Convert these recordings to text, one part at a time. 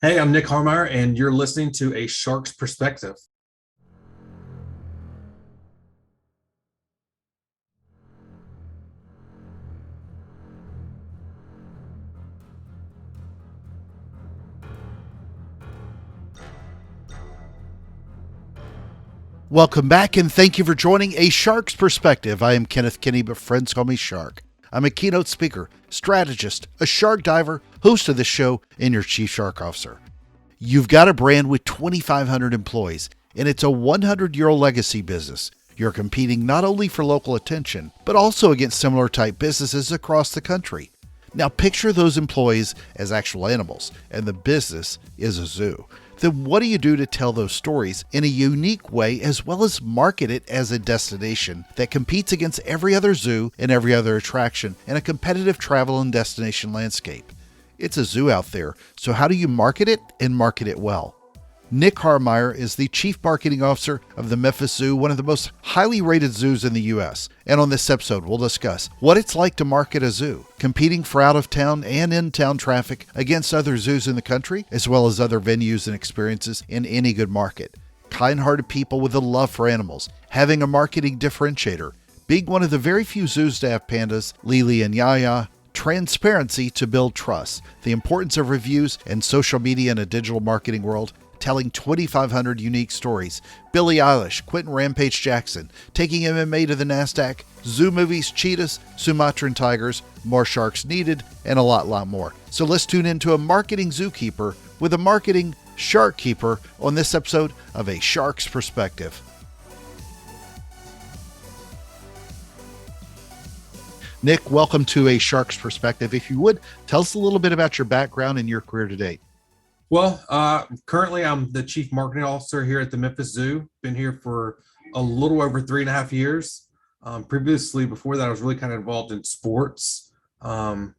Hey, I'm Nick Harmeier, and you're listening to A Shark's Perspective. Welcome back, and thank you for joining A Shark's Perspective. I am Kenneth Kinney, but friends call me Shark. I'm a keynote speaker, strategist, a shark diver, host of this show, and your chief shark officer. You've got a brand with 2,500 employees, and it's a 100-year-old legacy business. You're competing not only for local attention, but also against similar type businesses across the country. Now picture those employees as actual animals, and the business is a zoo. Then what do you do to tell those stories in a unique way, as well as market it as a destination that competes against every other zoo and every other attraction in a competitive travel and destination landscape? It's a zoo out there, so how do you market it and market it well? Nick Harmeier is the Chief Marketing Officer of the Memphis Zoo, one of the most highly rated zoos in the U.S. And on this episode, we'll discuss what it's like to market a zoo, competing for out-of-town and in-town traffic against other zoos in the country, as well as other venues and experiences in any good market. Kind-hearted people with a love for animals, having a marketing differentiator, being one of the very few zoos to have pandas, Lily and Yaya, transparency to build trust, the importance of reviews and social media in a digital marketing world, telling 2,500 unique stories, Billie Eilish, Quentin Rampage Jackson, taking MMA to the NASDAQ, zoo movies, cheetahs, Sumatran tigers, more sharks needed, and a lot more. So let's tune into a marketing zookeeper with a marketing shark keeper on this episode of A Shark's Perspective. Nick, welcome to A Shark's Perspective. If you would, tell us a little bit about your background and your career to date. Well, currently I'm the Chief Marketing Officer here at the Memphis Zoo. Been here for a little over 3.5 years. Previously, before that, I was really kind of involved in sports. I've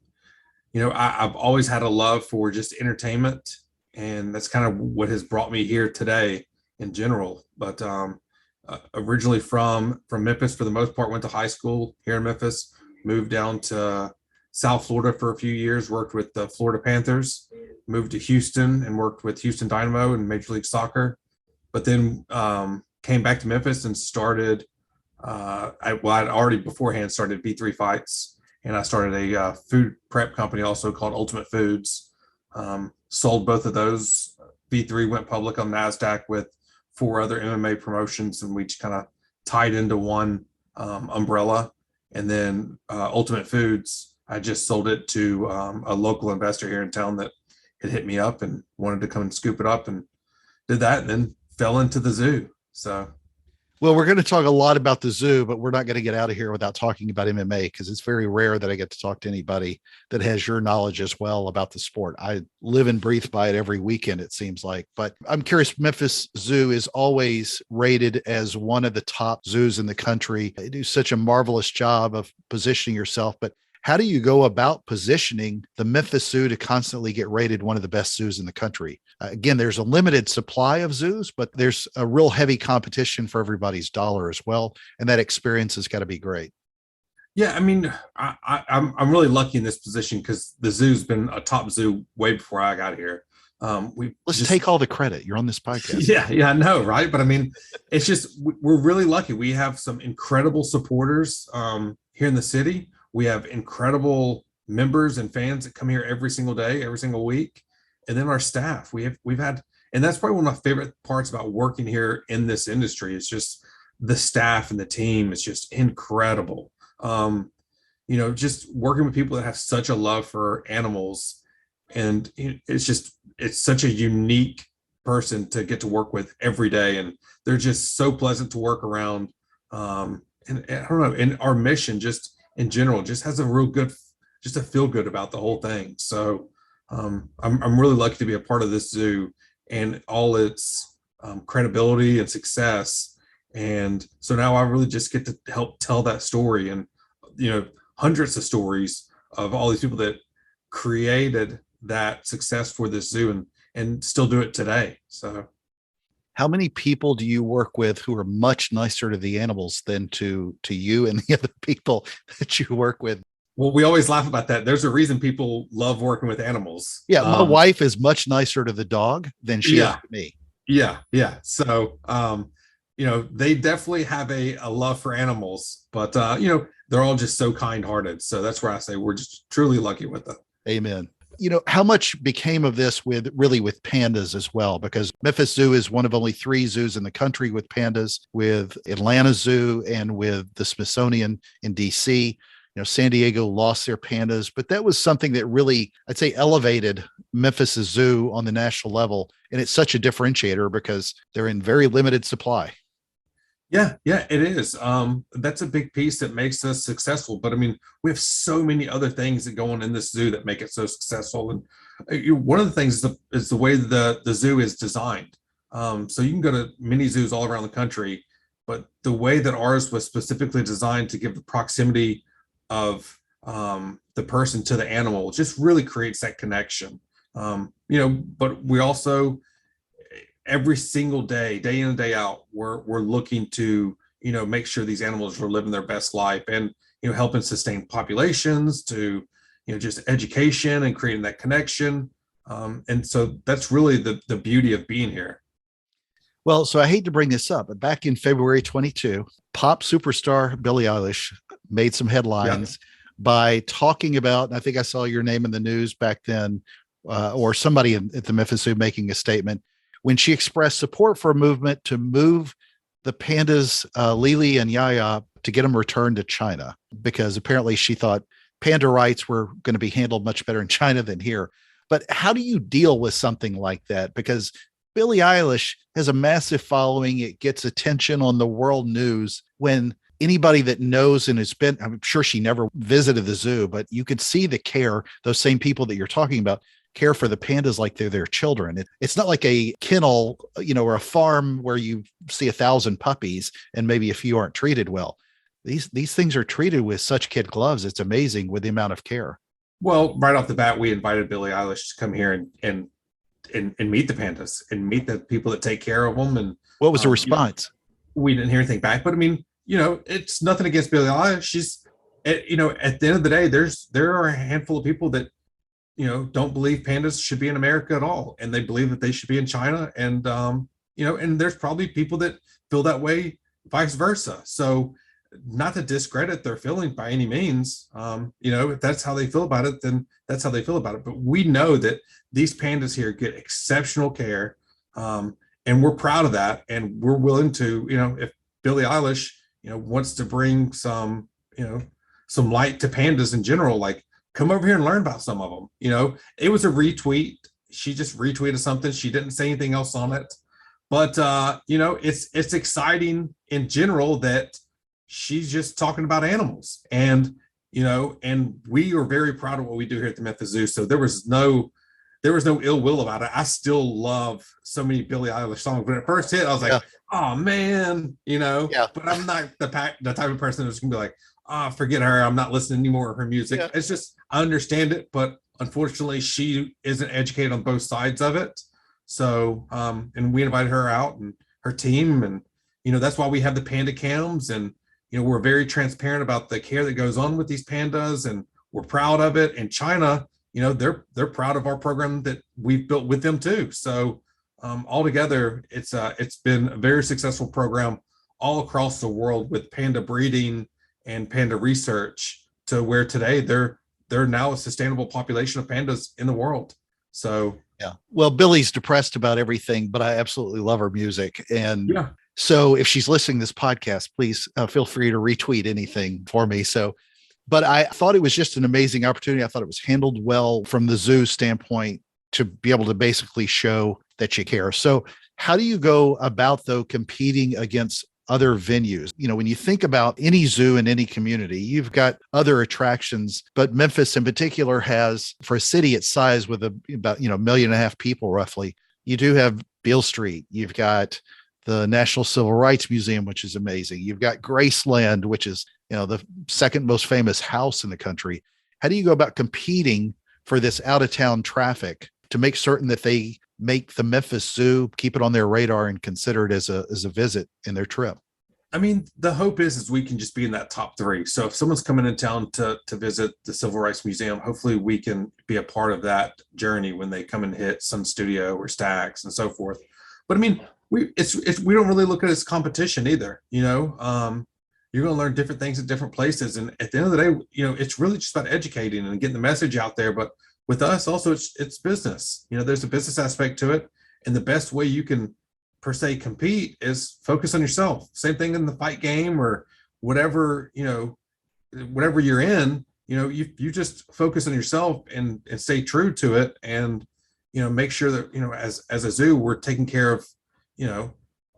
always had a love for just entertainment, and that's kind of what has brought me here today in general. But originally from Memphis, for the most part, went to high school here in Memphis, moved down to South Florida for a few years, worked with the Florida Panthers, moved to Houston and worked with Houston Dynamo in Major League Soccer, but then came back to Memphis and started, I'd already beforehand started V3 Fights, and I started a food prep company also called Ultimate Foods. Sold both of those. V3 went public on NASDAQ with 4 other MMA promotions, and we just kind of tied into one umbrella. And then Ultimate Foods, I just sold it to a local investor here in town that had hit me up and wanted to come and scoop it up, and did that, and then fell into the zoo. So, well, we're going to talk a lot about the zoo, but we're not going to get out of here without talking about MMA, because it's very rare that I get to talk to anybody that has your knowledge as well about the sport. I live and breathe by it every weekend, it seems like. But I'm curious, Memphis Zoo is always rated as one of the top zoos in the country. You do such a marvelous job of positioning yourself, but how do you go about positioning the Memphis Zoo to constantly get rated one of the best zoos in the country? Again, there's a limited supply of zoos, but there's a real heavy competition for everybody's dollar as well. And that experience has got to be great. yeah, I mean, I'm really lucky in this position because the zoo's been a top zoo way before I got here. Let's take all the credit. You're on this podcast. Yeah, I know, right? But I mean, it's just we're really lucky. We have some incredible supporters here in the city. We have incredible members and fans that come here every single day, every single week. And then our staff, we've had, and that's probably one of my favorite parts about working here in this industry. It's just the staff and the team is just incredible. Just working with people that have such a love for animals, and it's such a unique person to get to work with every day, and they're just so pleasant to work around. And I don't know, and our mission just in general just has a real good, just a feel good about the whole thing. So I'm really lucky to be a part of this zoo and all its credibility and success. And so now I really just get to help tell that story, and hundreds of stories of all these people that created that success for this zoo and still do it today. So how many people do you work with who are much nicer to the animals than to you and the other people that you work with? Well, we always laugh about that. There's a reason people love working with animals. Yeah, my wife is much nicer to the dog than she is Yeah, to me. yeah. So, they definitely have a love for animals, but they're all just so kind-hearted. So that's where I say we're just truly lucky with them. Amen. How much became of this with pandas as well? Because Memphis Zoo is one of only 3 zoos in the country with pandas, with Atlanta Zoo and with the Smithsonian in DC. San Diego lost their pandas, but that was something that really, I'd say, elevated Memphis Zoo on the national level. And it's such a differentiator because they're in very limited supply. Yeah, it is. That's a big piece that makes us successful. But I mean, we have so many other things that go on in this zoo that make it so successful. And one of the things is the way the zoo is designed. So you can go to many zoos all around the country, but the way that ours was specifically designed to give the proximity of the person to the animal just really creates that connection. But we also, every single day, day in and day out, we're looking to make sure these animals are living their best life, and helping sustain populations, to just education and creating that connection. And so that's really the beauty of being here. Well, so I hate to bring this up, but back in February 22, pop superstar Billie Eilish made some headlines by talking about, and I think I saw your name in the news back then, or somebody at the Memphis Zoo making a statement when she expressed support for a movement to move the pandas, Lily and Yaya, to get them returned to China, because apparently she thought panda rights were going to be handled much better in China than here. But how do you deal with something like that? Because Billie Eilish has a massive following. It gets attention on the world news. When anybody that knows and has been, I'm sure she never visited the zoo, but you could see the care, those same people that you're talking about care for the pandas like they're their children. It's not like a kennel, or a farm where you see 1,000 puppies and maybe a few aren't treated well. These things are treated with such kid gloves. It's amazing with the amount of care. Well, right off the bat, we invited Billie Eilish to come here and meet the pandas and meet the people that take care of them. And what was the response? We didn't hear anything back, but I mean, it's nothing against Billie Eilish. She's, at the end of the day, there are a handful of people that, don't believe pandas should be in America at all. And they believe that they should be in China. And, and there's probably people that feel that way, vice versa. So not to discredit their feeling by any means. If that's how they feel about it, then that's how they feel about it. But we know that these pandas here get exceptional care. And we're proud of that. And we're willing to, if Billie Eilish, wants to bring some light to pandas in general, like, come over here and learn about some of them. It was a retweet. She just retweeted something. She didn't say anything else on it. But it's exciting in general that she's just talking about animals. And and we are very proud of what we do here at the Memphis Zoo. So there was no ill will about it. I still love so many Billie Eilish songs. When it first hit, I was like, oh man, but I'm not the type of person that's gonna be like, forget her, I'm not listening anymore to her music. It's just, I understand it, but unfortunately she isn't educated on both sides of it. So and we invited her out and her team, and that's why we have the panda cams, and we're very transparent about the care that goes on with these pandas, and we're proud of it. And China, they're proud of our program that we've built with them too. So altogether, it's been a very successful program all across the world with panda breeding and panda research, to where today they're now a sustainable population of pandas in the world. So yeah, well, Billie's depressed about everything, but I absolutely love her music. And so if she's listening to this podcast, please feel free to retweet anything for me. So, but I thought it was just an amazing opportunity. I thought it was handled well from the zoo standpoint to be able to basically show that you care. So how do you go about, though, competing against other venues? When you think about any zoo in any community, you've got other attractions, but Memphis in particular has, for a city its size with about 1.5 million people roughly, you do have Beale Street. You've got the National Civil Rights Museum, which is amazing. You've got Graceland, which is, the second most famous house in the country. How do you go about competing for this out of town traffic to make certain that they make the Memphis Zoo, keep it on their radar and consider it as a visit in their trip? I mean, the hope is we can just be in that top three. So if someone's coming in town to visit the Civil Rights Museum, hopefully we can be a part of that journey when they come and hit Sun Studio or Stax and so forth. But I mean, we don't really look at it as competition either. You're going to learn different things at different places, and at the end of the day, it's really just about educating and getting the message out there. But with us, also, it's business. There's a business aspect to it, and the best way you can per se compete is focus on yourself. Same thing in the fight game or whatever, whatever you're in, you just focus on yourself and stay true to it. And, make sure that, as a zoo, we're taking care of,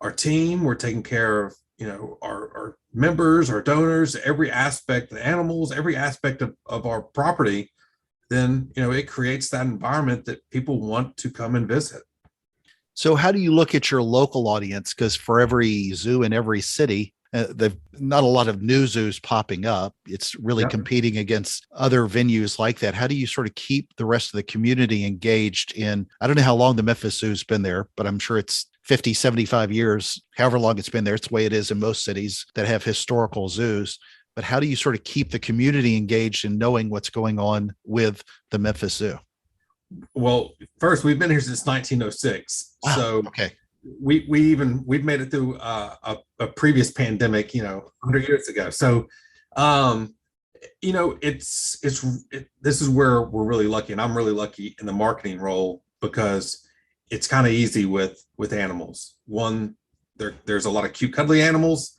our team, we're taking care of, our members, our donors, every aspect, the animals, every aspect of our property. Then, it creates that environment that people want to come and visit. So how do you look at your local audience? Because for every zoo in every city, there's not a lot of new zoos popping up. It's really competing against other venues like that. How do you sort of keep the rest of the community engaged in, I don't know how long the Memphis Zoo's been there, but I'm sure it's 50, 75 years, however long it's been there. It's the way it is in most cities that have historical zoos. But how do you sort of keep the community engaged in knowing what's going on with the Memphis Zoo? Well, first, we've been here since 1906. So okay. We've made it through a previous pandemic, 100 years ago. So, this is where we're really lucky, and I'm really lucky in the marketing role because it's kind of easy with animals. One, there's a lot of cute, cuddly animals.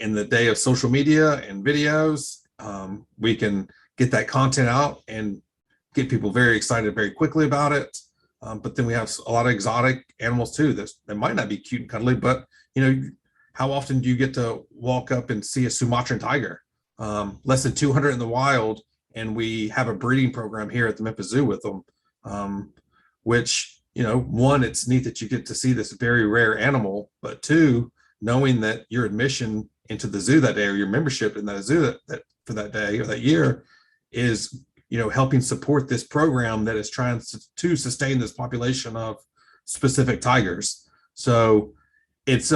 In the day of social media and videos, we can get that content out and get people very excited very quickly about it. But then we have a lot of exotic animals too that might not be cute and cuddly, but how often do you get to walk up and see a Sumatran tiger? Less than 200 in the wild, and we have a breeding program here at the Memphis Zoo with them, which, one, it's neat that you get to see this very rare animal, but two, knowing that your admission into the zoo that day or your membership in that zoo that for that day or that year is helping support this program that is trying to sustain this population of specific tigers. So it's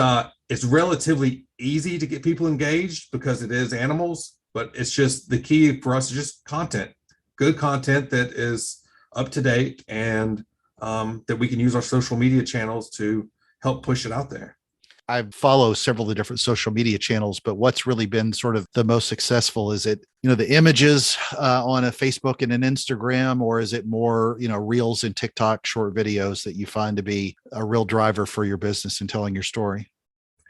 relatively easy to get people engaged because it is animals, but it's just the key for us is just content, good content that is up to date and that we can use our social media channels to help push it out there. I follow several of the different social media channels, but what's really been sort of the most successful? Is it, the images on a Facebook and an Instagram, or is it more, reels and TikTok short videos that you find to be a real driver for your business and telling your story?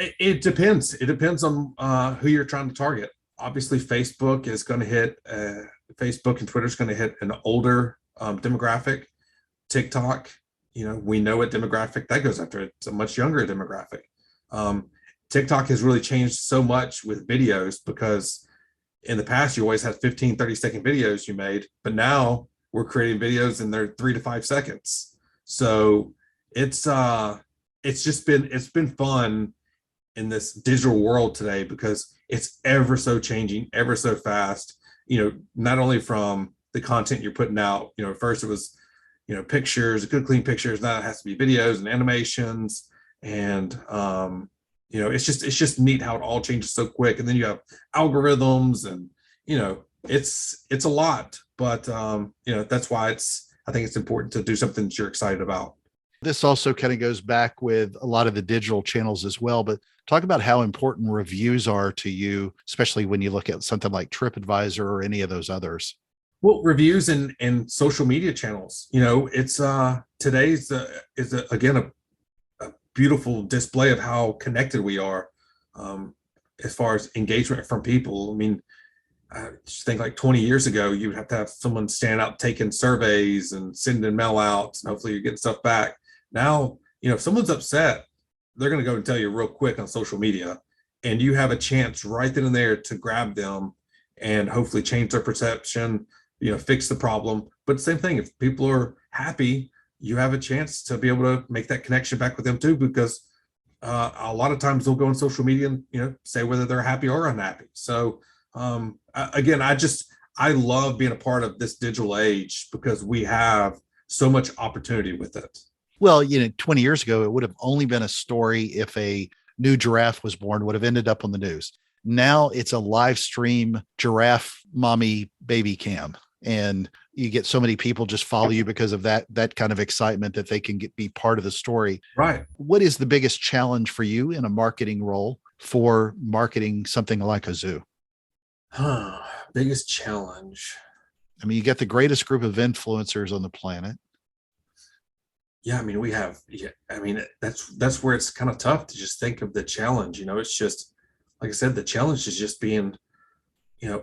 It depends. It depends on who you're trying to target. Obviously, Facebook is going to hit, Facebook and Twitter is going to hit an older demographic. TikTok, we know what demographic that goes after. It's a much younger demographic. TikTok has really changed so much with videos because in the past you always had 15, 30-second videos you made, but now we're creating videos and they're 3 to 5 seconds. So it's been fun in this digital world today because it's ever so changing, ever so fast, not only from the content you're putting out, first it was, pictures, good clean pictures. Now it has to be videos and animations. And it's just neat how it all changes so quick. And then you have algorithms and it's a lot, but that's why I think it's important to do something that you're excited about. This also kind of goes back with a lot of the digital channels as well, but talk about how important reviews are to you, especially when you look at something like TripAdvisor or any of those others. Well, reviews and social media channels, it's today's again a beautiful display of how connected we are as far as engagement from people. I mean, I just think like 20 years ago, you would have to have someone stand out taking surveys and sending mail outs, and hopefully you're getting stuff back. Now, if someone's upset, they're going to go and tell you real quick on social media, and you have a chance right then and there to grab them and hopefully change their perception, fix the problem. But same thing, if people are happy, you have a chance to be able to make that connection back with them too, because a lot of times they'll go on social media and say whether they're happy or unhappy. So again, I love being a part of this digital age because we have so much opportunity with it. Well, 20 years ago, it would have only been a story if a new giraffe was born would have ended up on the news. Now it's a live stream giraffe mommy baby cam. And you get so many people just follow you because of that kind of excitement that they can be part of the story. Right. What is the biggest challenge for you in a marketing role for marketing something like a zoo? Biggest challenge. I mean, you get the greatest group of influencers on the planet. Yeah, I mean, I mean, that's where it's kind of tough to just think of the challenge. It's just, like I said, the challenge is just being,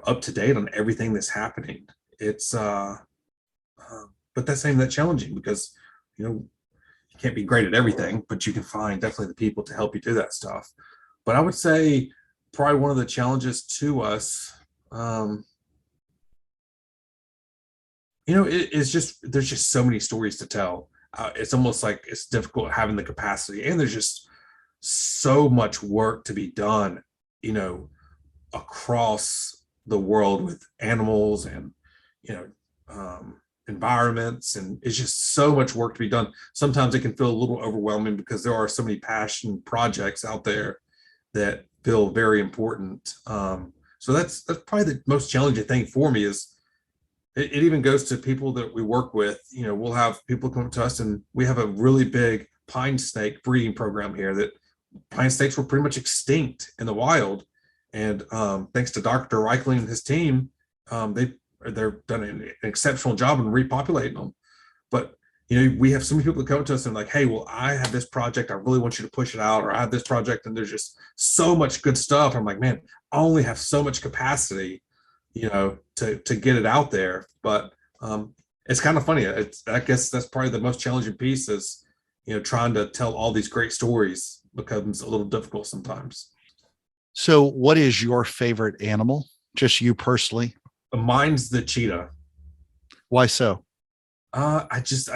up to date on everything that's happening. It's, but that's not even that challenging because, you can't be great at everything, but you can find definitely the people to help you do that stuff. But I would say probably one of the challenges to us, it's just, there's just so many stories to tell. It's almost like it's difficult having the capacity, and there's just so much work to be done, across the world with animals and, you know, environments, and it's just so much work to be done. Sometimes it can feel a little overwhelming because there are so many passion projects out there that feel very important. So that's probably the most challenging thing for me. Is it even goes to people that we work with. We'll have people come to us, and we have a really big pine snake breeding program here. That pine snakes were pretty much extinct in the wild, and thanks to Dr. Reichling and his team, they've done an exceptional job in repopulating them. But we have so many people that come to us and like, hey, well, I have this project, I really want you to push it out, or I have this project, and there's just so much good stuff. I'm like, man, I only have so much capacity, to get it out there. But it's kind of funny. I guess that's probably the most challenging piece is, trying to tell all these great stories becomes a little difficult sometimes. So what is your favorite animal? Just you personally? Mine's the cheetah. Why so? I just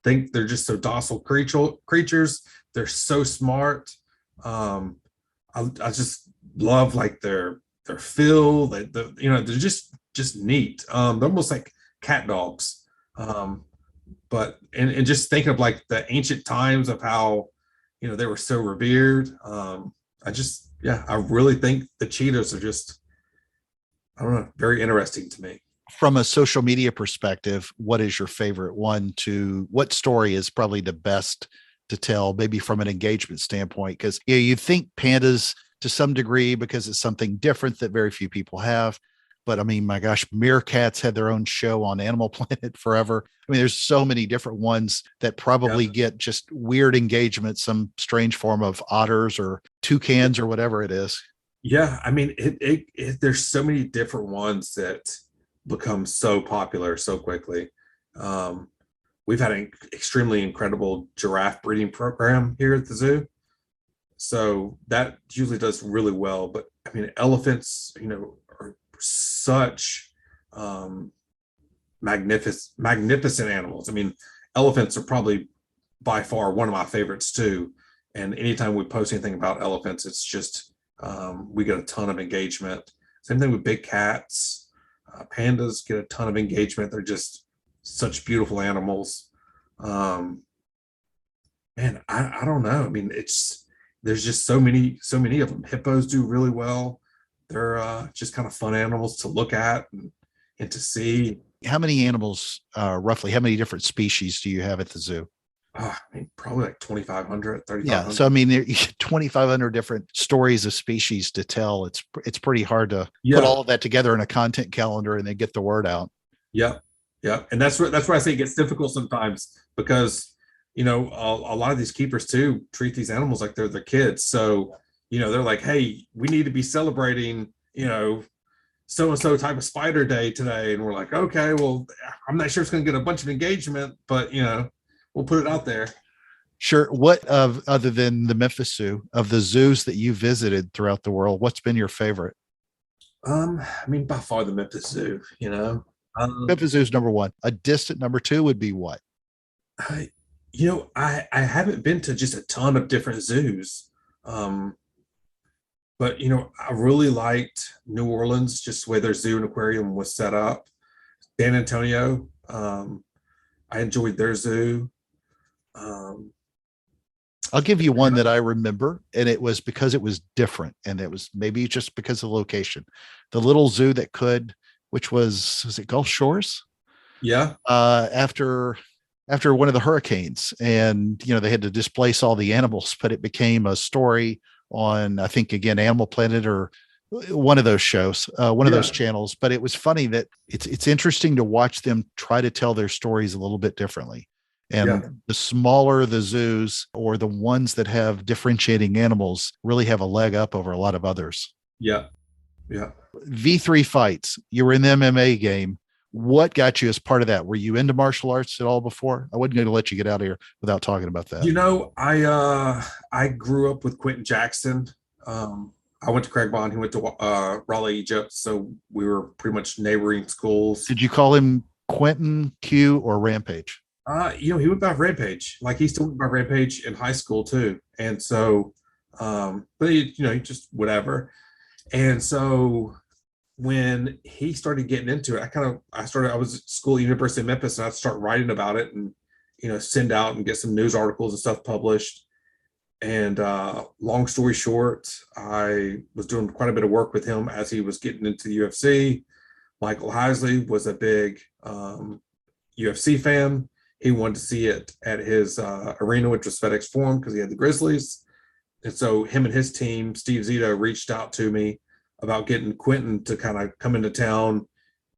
think they're just so docile creatures. They're so smart. I just love like their feel. They're just neat. They're almost like cat dogs. But and just thinking of like the ancient times of how they were so revered. I really think the cheetahs are just, I don't know, very interesting to me. From a social media perspective, what is your favorite one what story is probably the best to tell, maybe from an engagement standpoint? Because you think pandas to some degree because it's something different that very few people have. But I mean, my gosh, meerkats had their own show on Animal Planet forever. I mean, there's so many different ones that probably get just weird engagement, some strange form of otters or toucans or whatever it is. Yeah, I mean, there's so many different ones that become so popular so quickly. We've had an extremely incredible giraffe breeding program here at the zoo, so that usually does really well. But I mean, elephants, are such magnificent animals. I mean, elephants are probably by far one of my favorites too. And anytime we post anything about elephants, it's just we get a ton of engagement. Same thing with big cats. Pandas get a ton of engagement. They're just such beautiful animals. Man, I don't know. I mean, there's just so many of them. Hippos do really well. They're just kind of fun animals to look at and to see. How many animals, roughly, how many different species do you have at the zoo? I mean, probably like 2,500, 3,500. Yeah. So, I mean, there 2,500 different stories of species to tell. It's pretty hard to put all of that together in a content calendar and then get the word out. Yeah. Yeah. And that's where I say it gets difficult sometimes because, a lot of these keepers too treat these animals like they're their kids. So, they're like, hey, we need to be celebrating, so-and-so type of spider day today. And we're like, okay, well, I'm not sure it's going to get a bunch of engagement, but, we'll put it out there. Sure. What other than the Memphis Zoo, of the zoos that you visited throughout the world, what's been your favorite? I mean, by far the Memphis Zoo, Memphis Zoo is number one. A distant number two would be what? I haven't been to just a ton of different zoos. But I really liked New Orleans, just the way their zoo and aquarium was set up. San Antonio, I enjoyed their zoo. I'll give you one that I remember, and it was because it was different, and it was maybe just because of the location. The little zoo that could, which was it Gulf Shores? Yeah. After one of the hurricanes, and they had to displace all the animals, but it became a story on, I think, again, Animal Planet or one of those shows, one of those channels. But it was funny that it's interesting to watch them try to tell their stories a little bit differently. And the smaller the zoos, or the ones that have differentiating animals, really have a leg up over a lot of others. Yeah. Yeah. V3 fights, you were in the MMA game. What got you as part of that? Were you into martial arts at all before? I wasn't going to let you get out of here without talking about that. I grew up with Quentin Jackson. I went to Craig Bond. He went to Raleigh, Egypt. So we were pretty much neighboring schools. Did you call him Quentin, Q, or Rampage? He went by Rampage. Like, he still went by Rampage in high school too. And so, but he just whatever. And so when he started getting into it, I was at school at University of Memphis, and I'd start writing about it and, send out and get some news articles and stuff published. And long story short, I was doing quite a bit of work with him as he was getting into the UFC. Michael Heisley was a big UFC fan. He wanted to see it at his arena, which was FedEx Forum, because he had the Grizzlies. And so him and his team, Steve Zito, reached out to me about getting Quentin to kind of come into town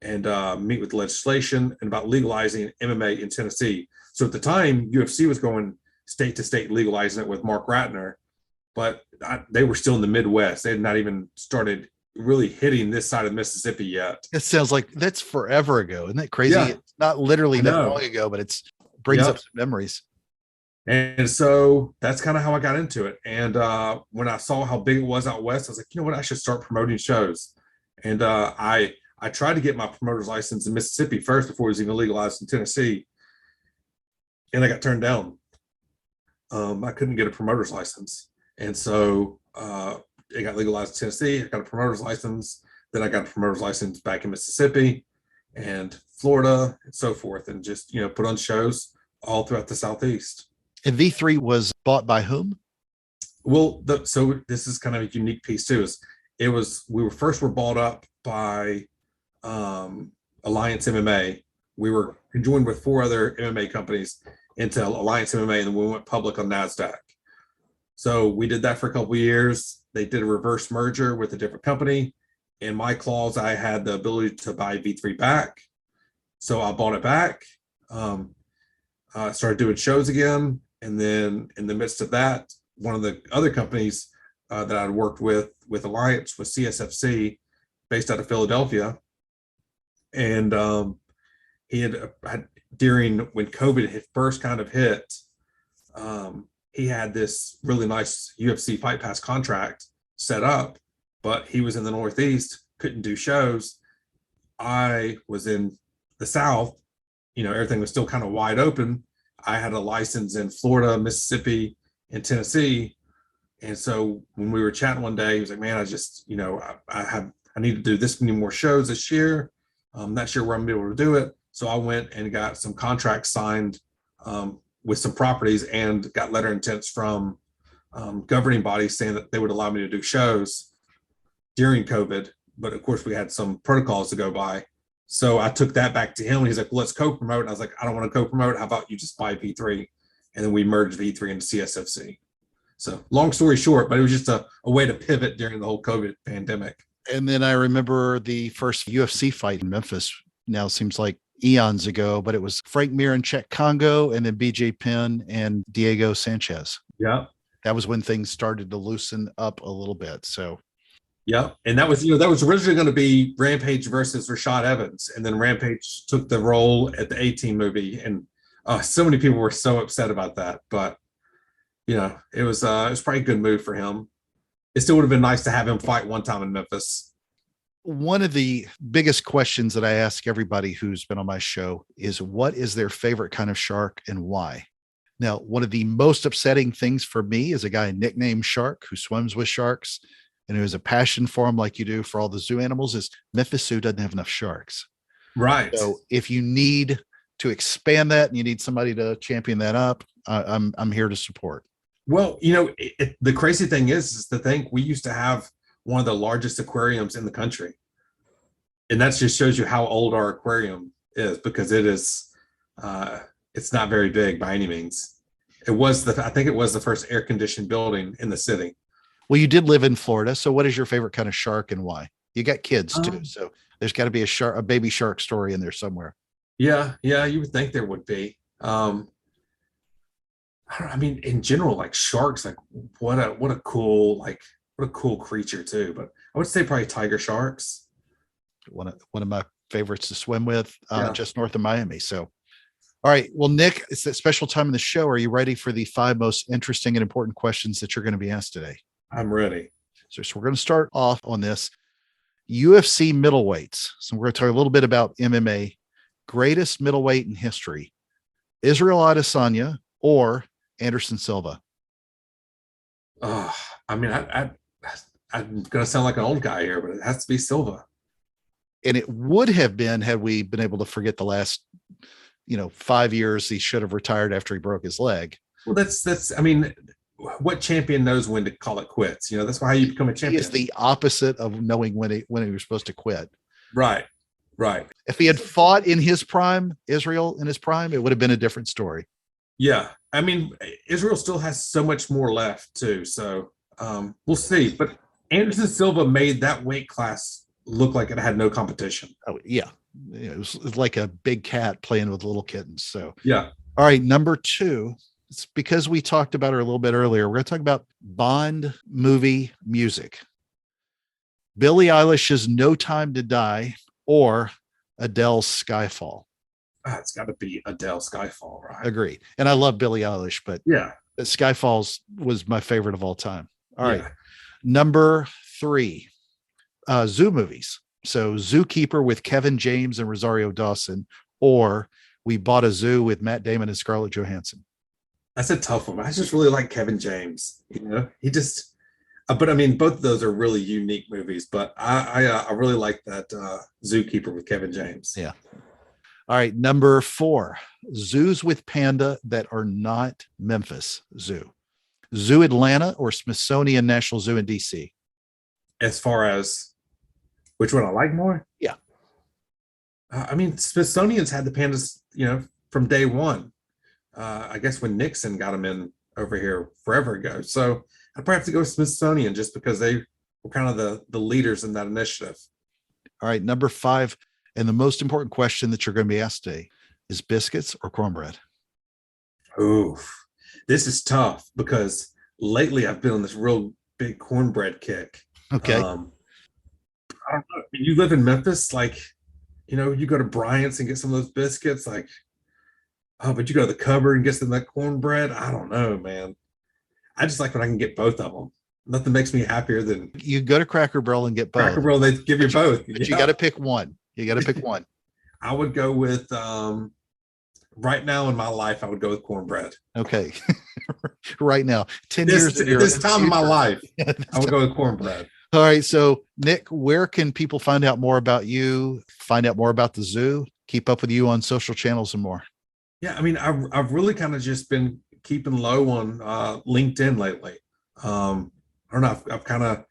and meet with legislation, and about legalizing MMA in Tennessee. So at the time, UFC was going state to state legalizing it with Mark Ratner, but they were still in the Midwest. They had not even started really hitting this side of Mississippi yet. It sounds like that's forever ago. Isn't that crazy? Yeah. It's not literally that long ago, but it brings up some memories. And so that's kind of how I got into it. And when I saw how big it was out west, I was like, you know what, I should start promoting shows. And I tried to get my promoter's license in Mississippi first before it was even legalized in Tennessee. And I got turned down. I couldn't get a promoter's license. And so it got legalized in Tennessee. I got a promoter's license. Then I got a promoter's license back in Mississippi and Florida and so forth, and just, put on shows all throughout the Southeast. And V3 was bought by whom? Well, so this is kind of a unique piece too. We were bought up by Alliance MMA. We were conjoined with 4 other MMA companies into Alliance MMA, and then we went public on NASDAQ. So we did that for a couple of years. They did a reverse merger with a different company. In my clause, I had the ability to buy V3 back. So I bought it back, started doing shows again. And then in the midst of that, one of the other companies that I'd worked with Alliance was CSFC, based out of Philadelphia. And he had during when COVID had first kind of hit, he had this really nice UFC Fight Pass contract set up, but he was in the Northeast, couldn't do shows. I was in the South, everything was still kind of wide open. I had a license in Florida, Mississippi, and Tennessee. And so when we were chatting one day, he was like, man, I just, I need to do this many more shows this year. I'm not sure where I'm gonna be able to do it. So I went and got some contracts signed with some properties, and got letter intents from governing bodies saying that they would allow me to do shows during COVID. But of course, we had some protocols to go by. So I took that back to him, and he's like, well, let's co-promote. And I was like, I don't want to co-promote. How about you just buy V3? And then we merged V3 into CSFC. So long story short, but it was just a way to pivot during the whole COVID pandemic. And then I remember the first UFC fight in Memphis. Now seems like eons ago, but it was Frank Mir and Czech Congo, and then BJ Penn and Diego Sanchez. Yeah. That was when things started to loosen up a little bit. So yeah. And that was originally going to be Rampage versus Rashad Evans. And then Rampage took the role at the A-Team movie. And so many people were so upset about that. But, it was probably a good move for him. It still would have been nice to have him fight one time in Memphis. One of the biggest questions that I ask everybody who's been on my show is, what is their favorite kind of shark and why? Now, one of the most upsetting things for me is a guy nicknamed Shark, who swims with sharks and who has a passion for them like you do for all the zoo animals, is Memphis Zoo doesn't have enough sharks. Right. So if you need to expand that and you need somebody to champion that up, I'm here to support. Well, the crazy thing is to think we used to have one of the largest aquariums in the country. And that just shows you how old our aquarium is, because uh, it's not very big by any means. I think it was the first air conditioned building in the city. Well, you did live in Florida. So what is your favorite kind of shark and why? You got kids too. Um, So there's got to be a baby shark story in there somewhere. yeah, you would think there would be. I mean, in general, like sharks, like what a cool creature too. But I would say probably tiger sharks. One of my favorites to swim with, Yeah, just north of Miami. So, all right. Well, Nick, it's that special time in the show. Are you ready for the 5 most interesting and important questions that you're going to be asked today? I'm ready. So we're going to start off on this UFC middleweights. So we're going to talk a little bit about MMA, greatest middleweight in history, Israel Adesanya or Anderson Silva. Oh, I mean, I'm gonna sound like an old guy here, but it has to be Silva. And it would have been had we been able to forget the last, 5 years he should have retired after he broke his leg. Well, that's. I mean, what champion knows when to call it quits? That's why you become a He champion. is the opposite of knowing when he was supposed to quit. Right, right. If he had fought in his prime, Israel in his prime, it would have been a different story. Yeah, I mean, Israel still has so much more left too. So we'll see. But Anderson Silva made that weight class look like it had no competition. Oh, yeah. It was like a big cat playing with little kittens. So, Yeah. all right. Number 2, it's because we talked about her a little bit earlier. We're going to talk about Bond movie music. Billie Eilish's No Time to Die or Adele's Skyfall. It's got to be Adele Skyfall, right? Agreed. And I love Billie Eilish, but Yeah. Skyfall's was my favorite of all time. All right. Yeah. Number 3, zoo movies. So Zookeeper with Kevin James and Rosario Dawson, or We Bought a Zoo with Matt Damon and Scarlett Johansson. That's a tough one. I just really like Kevin James. He just. But I mean, both of those are really unique movies. But I really like that Zookeeper with Kevin James. Yeah. All right. Number 4, zoos with panda that are not Memphis Zoo. Zoo Atlanta or Smithsonian National Zoo in DC? As far as which one I like more? Yeah. I mean, Smithsonian's had the pandas, from day one. I guess when Nixon got them in over here forever ago. So I'd probably have to go with Smithsonian just because they were kind of the leaders in that initiative. All right. Number 5, and the most important question that you're going to be asked today is biscuits or cornbread? Oof. This is tough because lately I've been on this real big cornbread kick. Okay. I don't know. You live in Memphis, like, you go to Bryant's and get some of those biscuits, like, oh, but you go to the cupboard and get some of that cornbread. I don't know, man. I just like when I can get both of them. Nothing makes me happier than You go to Cracker Barrel and get both. Cracker Barrel. They give you both. But you got to pick one. You got to pick one. I would go with right now in my life, I would go with cornbread. Okay. Right now, 10 years. This time in my life, I would go with cornbread. All right. So, Nick, where can people find out more about you, find out more about the zoo, keep up with you on social channels and more? Yeah, I mean, I've really kind of just been keeping low on LinkedIn lately. I don't know. I've kind of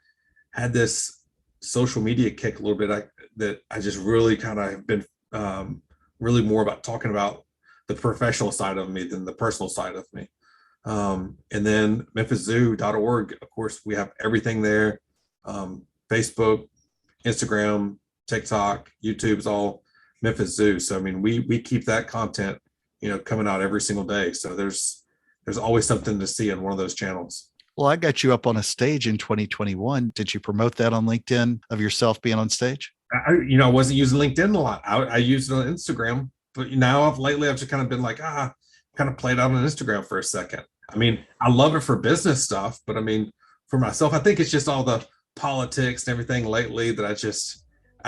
had this social media kick a little bit. That I just really kind of have been really more about talking about the professional side of me than the personal side of me. And then MemphisZoo.org, of course, we have everything there. Facebook, Instagram, TikTok, YouTube's all Memphis Zoo. So I mean, we keep that content, coming out every single day. So there's always something to see on one of those channels. Well, I got you up on a stage in 2021. Did you promote that on LinkedIn of yourself being on stage? I wasn't using LinkedIn a lot. I used it on Instagram, but now I've just kind of been like, kind of played out on Instagram for a second. I mean, I love it for business stuff, but I mean, for myself, I think it's just all the politics and everything lately that I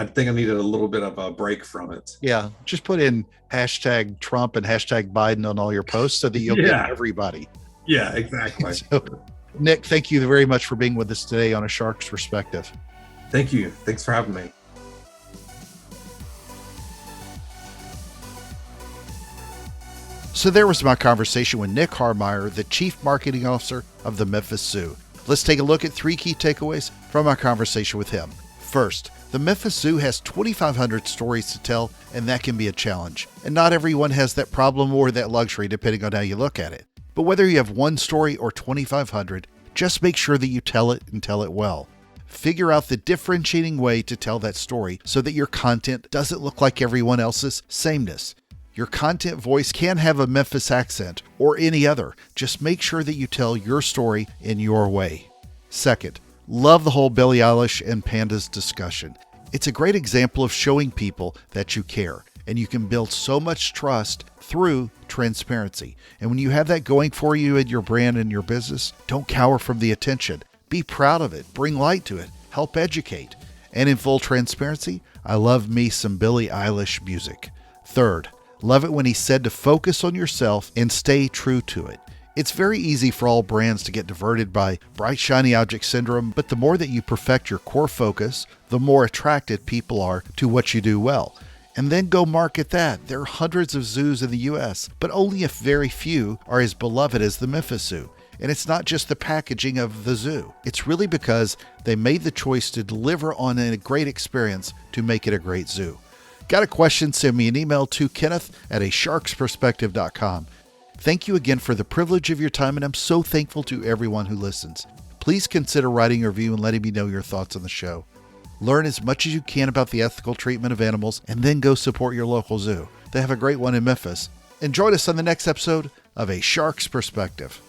think I needed a little bit of a break from it. Yeah. Just put in hashtag Trump and hashtag Biden on all your posts so that you'll get everybody. Yeah, exactly. So, Nick, thank you very much for being with us today on A Shark's Perspective. Thank you. Thanks for having me. So there was my conversation with Nick Harmeier, the Chief Marketing Officer of the Memphis Zoo. Let's take a look at 3 key takeaways from our conversation with him. First, the Memphis Zoo has 2,500 stories to tell, and that can be a challenge. And not everyone has that problem or that luxury, depending on how you look at it. But whether you have one story or 2,500, just make sure that you tell it and tell it well. Figure out the differentiating way to tell that story so that your content doesn't look like everyone else's sameness. Your content voice can have a Memphis accent or any other. Just make sure that you tell your story in your way. Second, love the whole Billie Eilish and pandas discussion. It's a great example of showing people that you care, and you can build so much trust through transparency. And when you have that going for you in your brand and your business, don't cower from the attention. Be proud of it, bring light to it, help educate. And in full transparency, I love me some Billie Eilish music. Third, love it when he said to focus on yourself and stay true to it. It's very easy for all brands to get diverted by bright, shiny object syndrome, but the more that you perfect your core focus, the more attracted people are to what you do well. And then go market that. There are hundreds of zoos in the U.S., but only a very few are as beloved as the Memphis Zoo. And it's not just the packaging of the zoo. It's really because they made the choice to deliver on a great experience to make it a great zoo. Got a question? Send me an email to kenneth@asharksperspective.com. Thank you again for the privilege of your time, and I'm so thankful to everyone who listens. Please consider writing a review and letting me know your thoughts on the show. Learn as much as you can about the ethical treatment of animals, and then go support your local zoo. They have a great one in Memphis. And join us on the next episode of A Shark's Perspective.